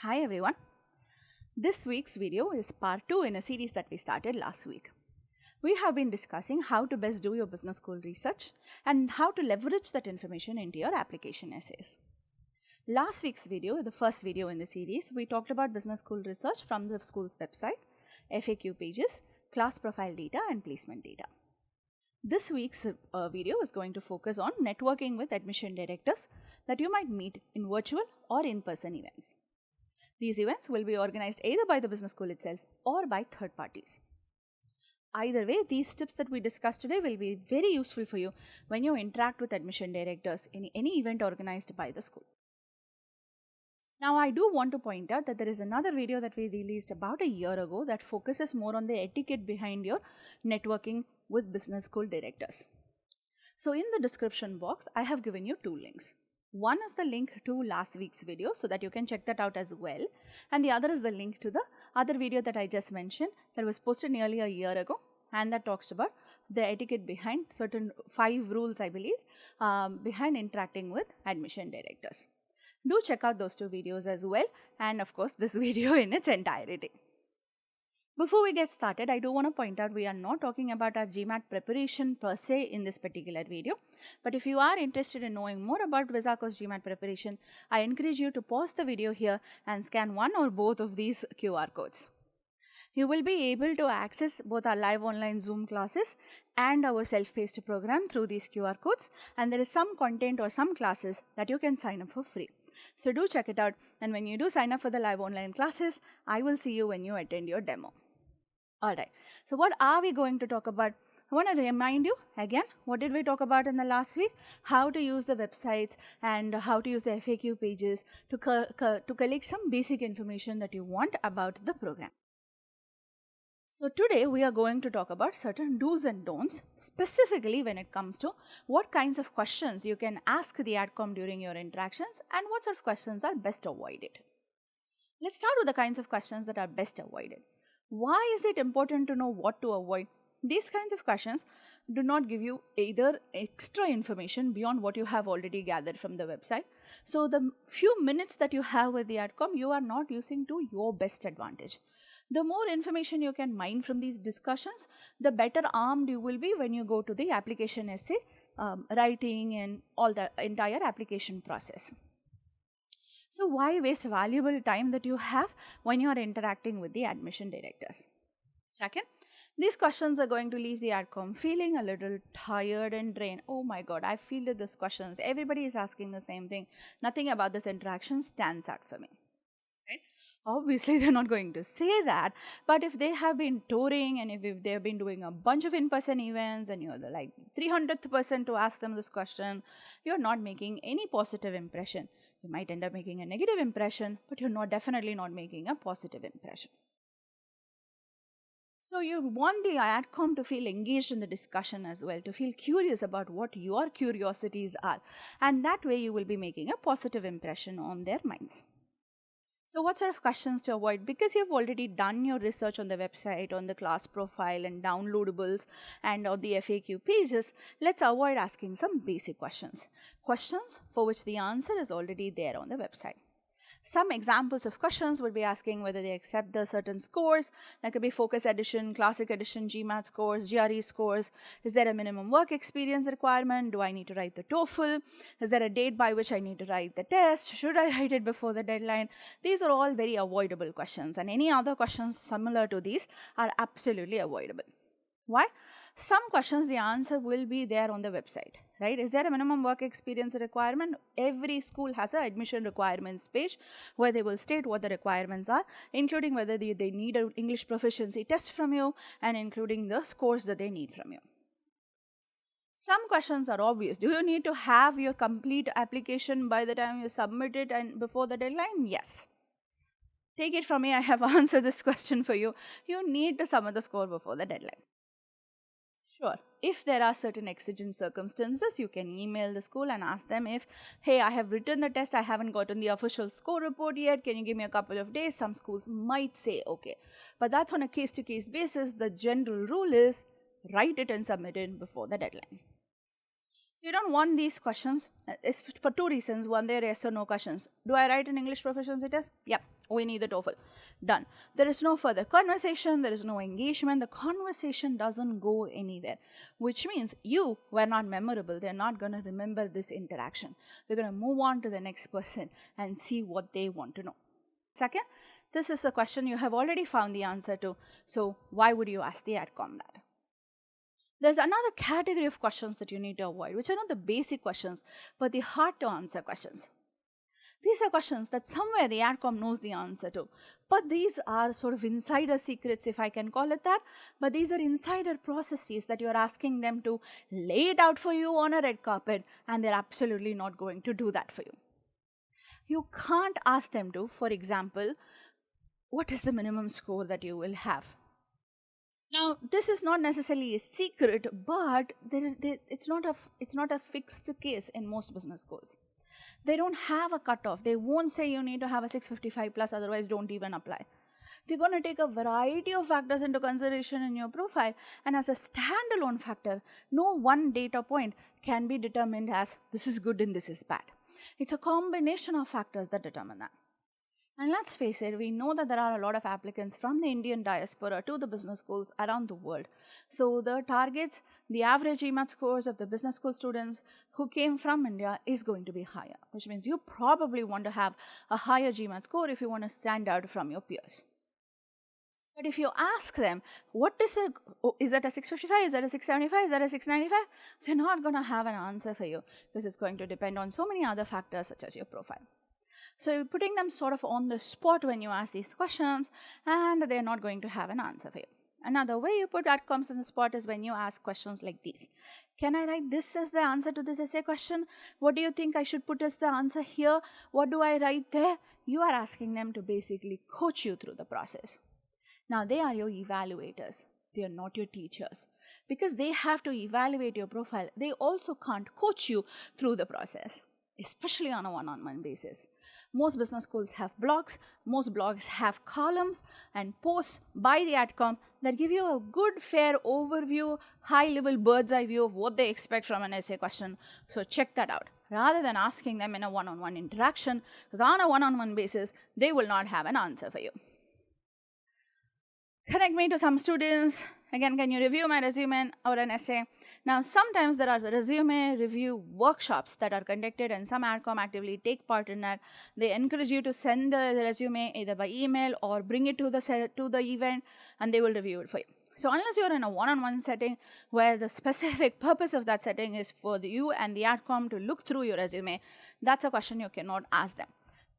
Hi everyone. This week's video is part 2 in a series that we started last week. We have been discussing how to best do your business school research and how to leverage that information into your application essays. Last week's video, the first video in the series, we talked about business school research from the school's website, FAQ pages, class profile data and placement data. This week's video is going to focus on networking with admission directors that you might meet in virtual or in-person events. These events will be organized either by the business school itself or by third parties. Either way, these tips that we discussed today will be very useful for you when you interact with admission directors in any event organized by the school. Now, I do want to point out that there is another video that we released about a year ago that focuses more on the etiquette behind your networking with business school directors. So, in the description box, I have given you two links. One is the link to last week's video so that you can check that out as well, and the other is the link to the other video that I just mentioned that was posted nearly a year ago and that talks about the etiquette behind certain 5 rules, I believe, behind interacting with admission directors. Do check out those two videos as well, and of course this video in its entirety. Before we get started, I do want to point out we are not talking about our GMAT preparation per se in this particular video. But if you are interested in knowing more about Wizako's GMAT preparation, I encourage you to pause the video here and scan one or both of these QR codes. You will be able to access both our live online Zoom classes and our self-paced program through these QR codes, and there is some content or some classes that you can sign up for free. So do check it out, and when you do sign up for the live online classes, I will see you when you attend your demo. Alright, so what are we going to talk about? I want to remind you again, what did we talk about in the last week? How to use the websites and how to use the FAQ pages to collect some basic information that you want about the program. So today we are going to talk about certain do's and don'ts, specifically when it comes to what kinds of questions you can ask the AdCom during your interactions and what sort of questions are best avoided. Let's start with the kinds of questions that are best avoided. Why is it important to know what to avoid? These kinds of questions do not give you either extra information beyond what you have already gathered from the website. So the few minutes that you have with the AdCom, you are not using to your best advantage. The more information you can mine from these discussions, the better armed you will be when you go to the application essay, writing and all the entire application process. So why waste valuable time that you have when you are interacting with the admission directors? Second, these questions are going to leave the AdCom feeling a little tired and drained. Oh my god, I fielded these questions. Everybody is asking the same thing. Nothing about this interaction stands out for me. Right? Obviously, they're not going to say that, but if they have been touring and if they have been doing a bunch of in-person events and you're the like 300th person to ask them this question, you're not making any positive impression. You might end up making a negative impression, but you're definitely not making a positive impression. So you want the AdCom to feel engaged in the discussion as well, to feel curious about what your curiosities are, and that way you will be making a positive impression on their minds. So what sort of questions to avoid? Because you've already done your research on the website, on the class profile and downloadables and on the FAQ pages, let's avoid asking some basic questions. Questions for which the answer is already there on the website. Some examples of questions would be asking whether they accept the certain scores. That could be Focus Edition, Classic Edition, GMAT scores, GRE scores. Is there a minimum work experience requirement? Do I need to write the TOEFL? Is there a date by which I need to write the test? Should I write it before the deadline? These are all very avoidable questions, and any other questions similar to these are absolutely avoidable. Why? Some questions, the answer will be there on the website, right? Is there a minimum work experience requirement? Every school has an admission requirements page where they will state what the requirements are, including whether they need an English proficiency test from you and including the scores that they need from you. Some questions are obvious. Do you need to have your complete application by the time you submit it and before the deadline? Yes. Take it from me, I have answered this question for you. You need to submit the score before the deadline. Sure. If there are certain exigent circumstances, you can email the school and ask them if, hey, I have written the test, I haven't gotten the official score report yet, can you give me a couple of days? Some schools might say okay. But that's on a case-to-case basis. The general rule is write it and submit it before the deadline. So you don't want these questions. It's for two reasons. One, they're yes or no questions. Do I write an English proficiency test? Yep. We need the TOEFL. Done. There is no further conversation. There is no engagement. The conversation doesn't go anywhere, which means you were not memorable. They're not going to remember this interaction. They're going to move on to the next person and see what they want to know. Second, this is a question you have already found the answer to. So why would you ask the AdCom that? There's another category of questions that you need to avoid, which are not the basic questions, but the hard to answer questions. These are questions that somewhere the AdCom knows the answer to, but these are sort of insider secrets, if I can call it that, but these are insider processes that you're asking them to lay it out for you on a red carpet, and they're absolutely not going to do that for you. You can't ask them to, for example, what is the minimum score that you will have? Now, this is not necessarily a secret, but it's not a fixed case in most business schools. They don't have a cutoff. They won't say you need to have a 655 plus, otherwise don't even apply. They're going to take a variety of factors into consideration in your profile, and as a standalone factor, no one data point can be determined as this is good and this is bad. It's a combination of factors that determine that. And let's face it, we know that there are a lot of applicants from the Indian diaspora to the business schools around the world. So the targets, the average GMAT scores of the business school students who came from India is going to be higher, which means you probably want to have a higher GMAT score if you want to stand out from your peers. But if you ask them, what is it? Is that a 655? Is that a 675? Is that a 695? They're not going to have an answer for you because it's going to depend on so many other factors such as your profile. So you're putting them sort of on the spot when you ask these questions, and they're not going to have an answer for you. Another way you put AdComs on the spot is when you ask questions like these. Can I write this as the answer to this essay question? What do you think I should put as the answer here? What do I write there? You are asking them to basically coach you through the process. Now, they are your evaluators. They are not your teachers. Because they have to evaluate your profile, they also can't coach you through the process, especially on a one-on-one basis. Most business schools have blogs. Most blogs have columns and posts by the AdCom that give you a good, fair overview, high-level bird's-eye view of what they expect from an essay question. So check that out. Rather than asking them in a one-on-one interaction, because on a one-on-one basis, they will not have an answer for you. Connect me to some students. Again, can you review my resume or an essay? Now, sometimes there are resume review workshops that are conducted, and some AdCom actively take part in that. They encourage you to send the resume either by email or bring it to the event, and they will review it for you. So unless you're in a one-on-one setting where the specific purpose of that setting is for you and the AdCom to look through your resume, that's a question you cannot ask them.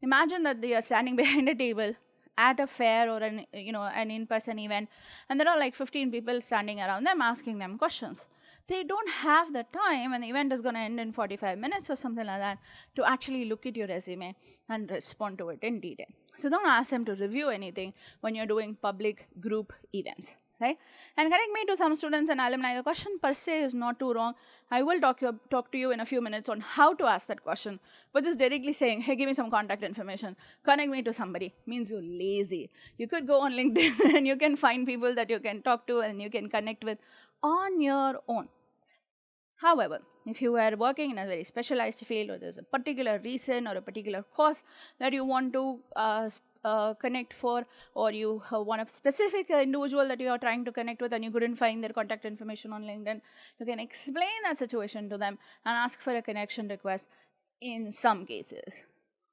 Imagine that they are standing behind a table at a fair or an in-person event, and there are like 15 people standing around them asking them questions. They don't have the time, and the event is going to end in 45 minutes or something like that, to actually look at your resume and respond to it in detail. So don't ask them to review anything when you're doing public group events, right? And connect me to some students and alumni. The question per se is not too wrong. I will talk to you in a few minutes on how to ask that question, but just directly saying, hey, give me some contact information, connect me to somebody, means you're lazy. You could go on LinkedIn and you can find people that you can talk to and you can connect with on your own. However, if you are working in a very specialized field, or there's a particular reason or a particular cause that you want to connect for, or you want a specific individual that you are trying to connect with and you couldn't find their contact information on LinkedIn, you can explain that situation to them and ask for a connection request in some cases.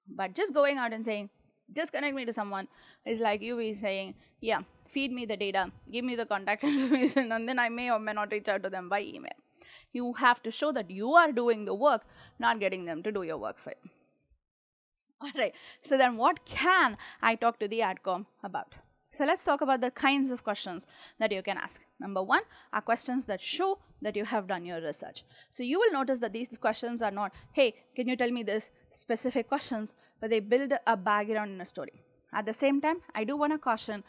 But just going out and saying, just connect me to someone is like you be saying, yeah, feed me the data, give me the contact information, and then I may or may not reach out to them by email. You have to show that you are doing the work, not getting them to do your work for you. Alright, so then what can I talk to the AdCom about? So let's talk about the kinds of questions that you can ask. Number one are questions that show that you have done your research. So you will notice that these questions are not, hey, can you tell me this specific questions, but they build a background in a story. At the same time, I do want to caution,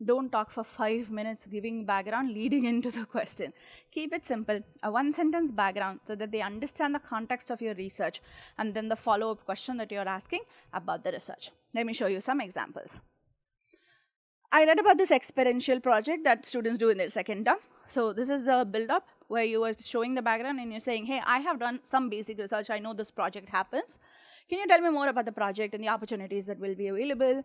don't talk for 5 minutes giving background leading into the question. Keep it simple, a one-sentence background so that they understand the context of your research and then the follow-up question that you're asking about the research. Let me show you some examples. I read about this experiential project that students do in their second term. So this is the build-up where you were showing the background and you're saying, hey, I have done some basic research, I know this project happens. Can you tell me more about the project and the opportunities that will be available?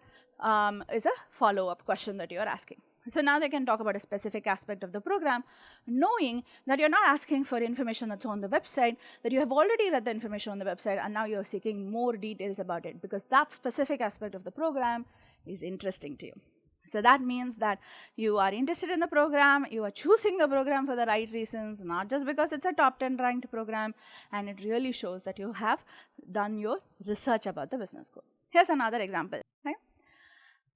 Is a follow-up question that you're asking. So now they can talk about a specific aspect of the program, knowing that you're not asking for information that's on the website, that you have already read the information on the website, and now you're seeking more details about it because that specific aspect of the program is interesting to you. So that means that you are interested in the program, you are choosing the program for the right reasons, not just because it's a top 10 ranked program, and it really shows that you have done your research about the business school. Here's another example. Right?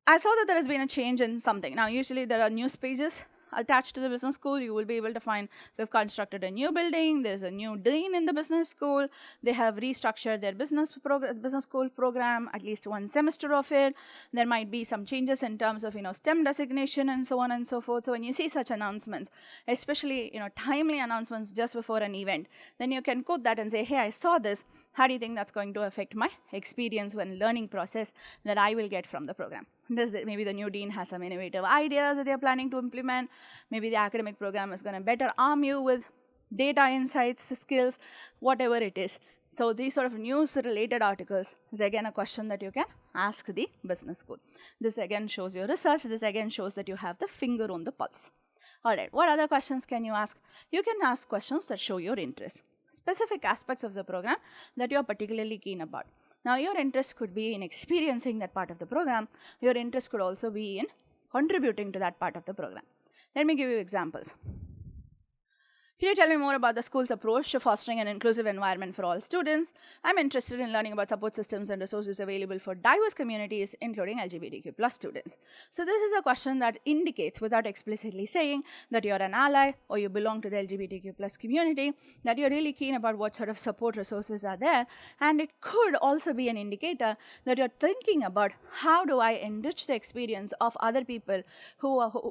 I saw that there has been a change in something. Now, usually there are news pages attached to the business school. You will be able to find they've constructed a new building, there's a new dean in the business school, they have restructured their business school program, at least one semester of it. There might be some changes in terms of STEM designation and so on and so forth. So when you see such announcements, especially timely announcements just before an event, then you can quote that and say, hey, I saw this. How do you think that's going to affect my experience and learning process that I will get from the program? Maybe the new dean has some innovative ideas that they're planning to implement. Maybe the academic program is going to better arm you with data insights, skills, whatever it is. So these sort of news-related articles is again a question that you can ask the business school. This again shows your research. This again shows that you have the finger on the pulse. All right, what other questions can you ask? You can ask questions that show your interest. Specific aspects of the program that you are particularly keen about. Now, your interest could be in experiencing that part of the program. Your interest could also be in contributing to that part of the program. Let me give you examples. Can you tell me more about the school's approach to fostering an inclusive environment for all students? I'm interested in learning about support systems and resources available for diverse communities, including LGBTQ+ students. So this is a question that indicates, without explicitly saying, that you're an ally or you belong to the LGBTQ+ community, that you're really keen about what sort of support resources are there. And it could also be an indicator that you're thinking about how do I enrich the experience of other people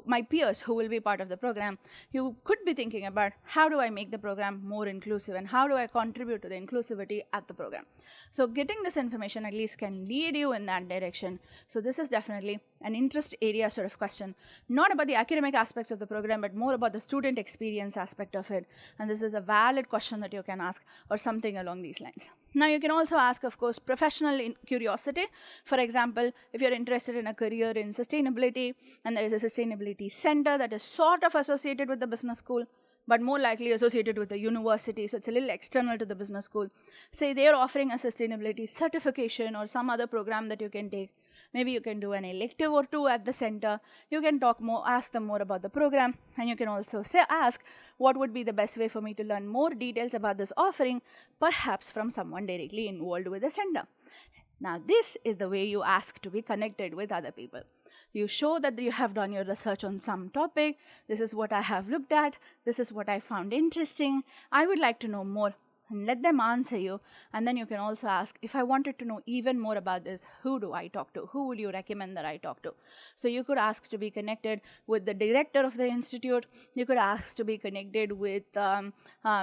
my peers who will be part of the program. You could be thinking about how do I make the program more inclusive and how do I contribute to the inclusivity at the program. So getting this information at least can lead you in that direction. So this is definitely an interest area sort of question, not about the academic aspects of the program, but more about the student experience aspect of it. And this is a valid question that you can ask or something along these lines. Now, you can also ask, of course, professional curiosity. For example, if you're interested in a career in sustainability and there is a sustainability center that is sort of associated with the business school, but more likely associated with the university, so it's a little external to the business school. Say they're offering a sustainability certification or some other program that you can take. Maybe you can do an elective or two at the center. You can ask them more about the program, and you can also ask what would be the best way for me to learn more details about this offering, perhaps from someone directly involved with the center. Now, this is the way you ask to be connected with other people. You show that you have done your research on some topic. This is what I have looked at. This is what I found interesting. I would like to know more. And let them answer you. And then you can also ask, if I wanted to know even more about this, who do I talk to? Who would you recommend that I talk to? So you could ask to be connected with the director of the institute. You could ask to be connected with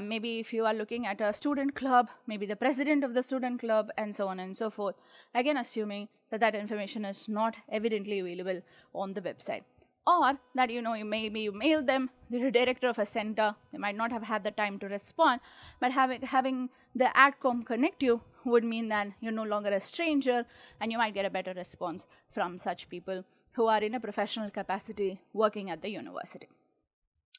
maybe if you are looking at a student club, maybe the president of the student club, and so on and so forth. Again, assuming that that information is not evidently available on the website. Or that you mail them, the director of a center, they might not have had the time to respond, but having the AdCom connect you would mean that you're no longer a stranger and you might get a better response from such people who are in a professional capacity working at the university.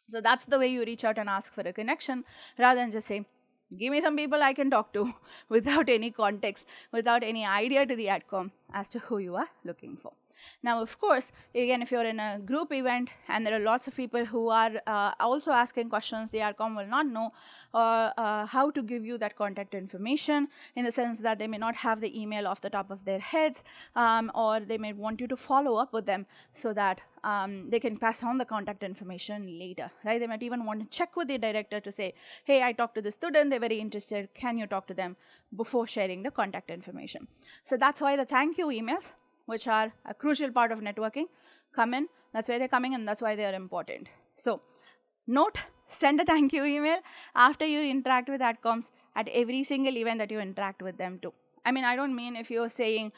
So that's the way you reach out and ask for a connection rather than just say, give me some people I can talk to without any context, without any idea to the AdCom as to who you are looking for. Now, of course, again, if you're in a group event and there are lots of people who are also asking questions, the AdCom will not know how to give you that contact information, in the sense that they may not have the email off the top of their heads, or they may want you to follow up with them so that they can pass on the contact information later, right? They might even want to check with the director to say, hey, I talked to the student, they're very interested, can you talk to them, before sharing the contact information. So that's why the thank you emails, which are a crucial part of networking, come in. That's why they're coming and that's why they are important. So note, send a thank you email after you interact with AdComs at every single event that you interact with them too. I mean, I don't mean if you're seeing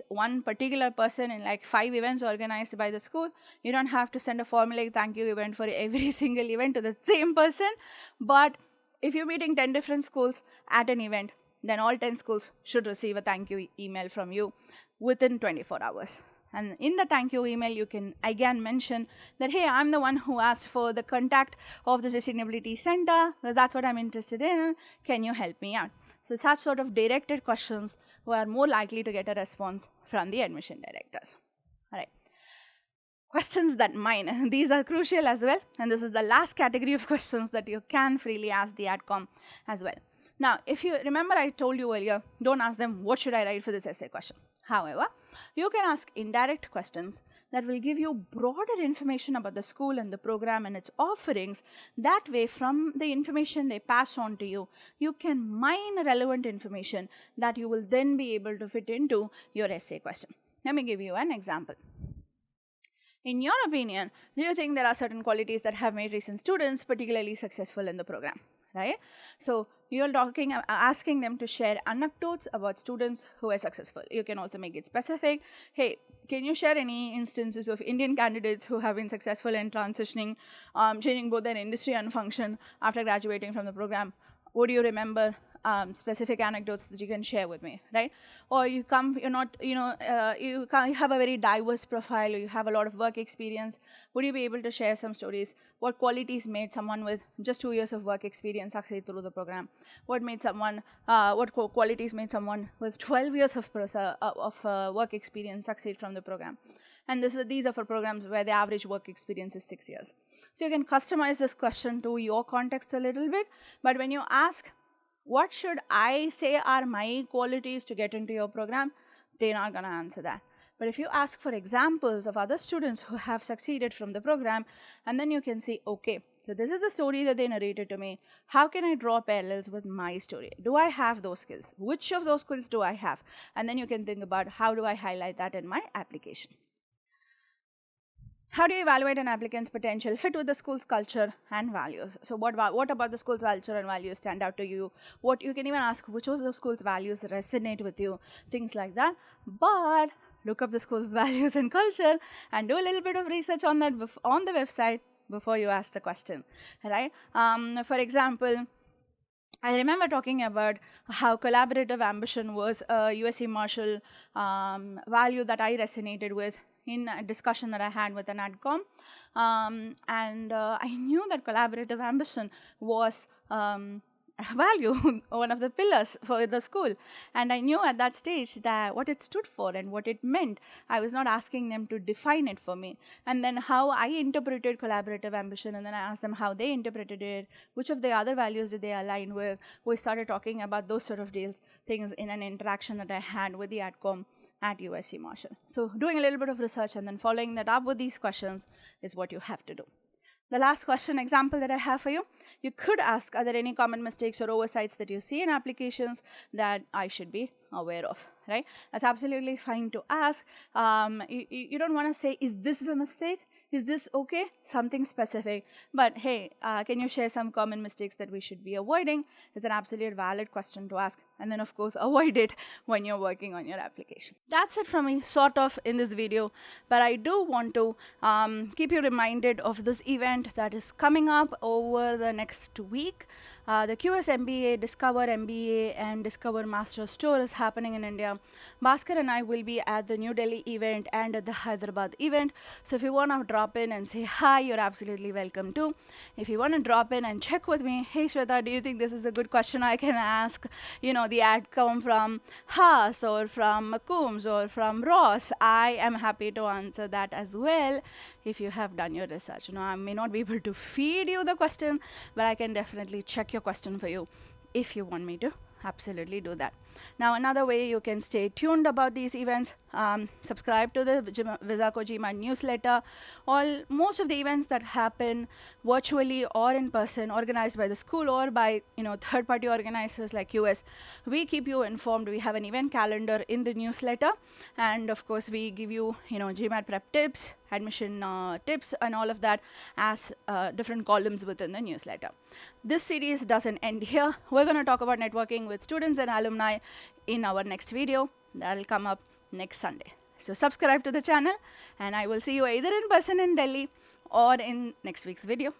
one particular person in like 5 events organized by the school, you don't have to send a formulaic thank you event for every single event to the same person. But if you're meeting 10 different schools at an event, then all 10 schools should receive a thank you email from you within 24 hours. And in the thank you email, you can again mention that, hey, I'm the one who asked for the contact of the Sustainability Center. That's what I'm interested in. Can you help me out? So such sort of directed questions were more likely to get a response from the admission directors. All right. Questions that mine. These are crucial as well. And this is the last category of questions that you can freely ask the AdCom as well. Now, if you remember, I told you earlier, don't ask them, what should I write for this essay question? However, you can ask indirect questions that will give you broader information about the school and the program and its offerings. That way, from the information they pass on to you, you can mine relevant information that you will then be able to fit into your essay question. Let me give you an example. In your opinion, do you think there are certain qualities that have made recent students particularly successful in the program? Right? So you're asking them to share anecdotes about students who are successful. You can also make it specific. Hey, can you share any instances of Indian candidates who have been successful in transitioning, changing both their industry and function after graduating from the program? Would you remember specific anecdotes that you can share with me, right? Or you have a very diverse profile, or you have a lot of work experience. Would you be able to share some stories? What qualities made someone with just 2 years of work experience succeed through the program? What qualities made someone with 12 years of work experience succeed from the program? And these are for programs where the average work experience is 6 years. So you can customize this question to your context a little bit, but when you ask, what should I say are my qualities to get into your program? They're not going to answer that. But if you ask for examples of other students who have succeeded from the program, and then you can see, okay, so this is the story that they narrated to me. How can I draw parallels with my story? Do I have those skills? Which of those skills do I have? And then you can think about, how do I highlight that in my application? How do you evaluate an applicant's potential fit with the school's culture and values? So what about the school's culture and values stand out to you? You can even ask which of the school's values resonate with you, things like that. But look up the school's values and culture and do a little bit of research on that on the website before you ask the question, right? For example, I remember talking about how collaborative ambition was a USC Marshall value that I resonated with in a discussion that I had with an AdCom. I knew that collaborative ambition was a value, one of the pillars for the school. And I knew at that stage that what it stood for and what it meant. I was not asking them to define it for me. And then how I interpreted collaborative ambition, and then I asked them how they interpreted it, which of the other values did they align with. We started talking about those sort of things in an interaction that I had with the AdCom at USC Marshall. So doing a little bit of research and then following that up with these questions is what you have to do. The last question example that I have for you, you could ask, are there any common mistakes or oversights that you see in applications that I should be aware of, right? That's absolutely fine to ask. You don't want to say, is this a mistake? Is this okay? Something specific. But hey, can you share some common mistakes that we should be avoiding? It's an absolute valid question to ask. And then, of course, avoid it when you're working on your application. That's it from me, sort of, in this video. But I do want to keep you reminded of this event that is coming up over the next week. The QS MBA, Discover MBA, and Discover Master's Tour is happening in India. Bhaskar and I will be at the New Delhi event and at the Hyderabad event. So if you want to drop in and say hi, you're absolutely welcome too. If you want to drop in and check with me, hey Swetha, do you think this is a good question I can ask? The AdCom from Haas or from Coombs or from Ross. I am happy to answer that as well if you have done your research. I may not be able to feed you the question, but I can definitely check your question for you if you want me to. Absolutely do that. Now, another way you can stay tuned about these events, subscribe to the Wizako GMAT newsletter. Most of the events that happen virtually or in person, organized by the school or by third-party organizers like US, we keep you informed. We have an event calendar in the newsletter, and of course, we give you GMAT prep tips admission tips and all of that as different columns within the newsletter. This series doesn't end here. We're going to talk about networking with students and alumni in our next video. That'll come up next Sunday. So subscribe to the channel, and I will see you either in person in Delhi or in next week's video.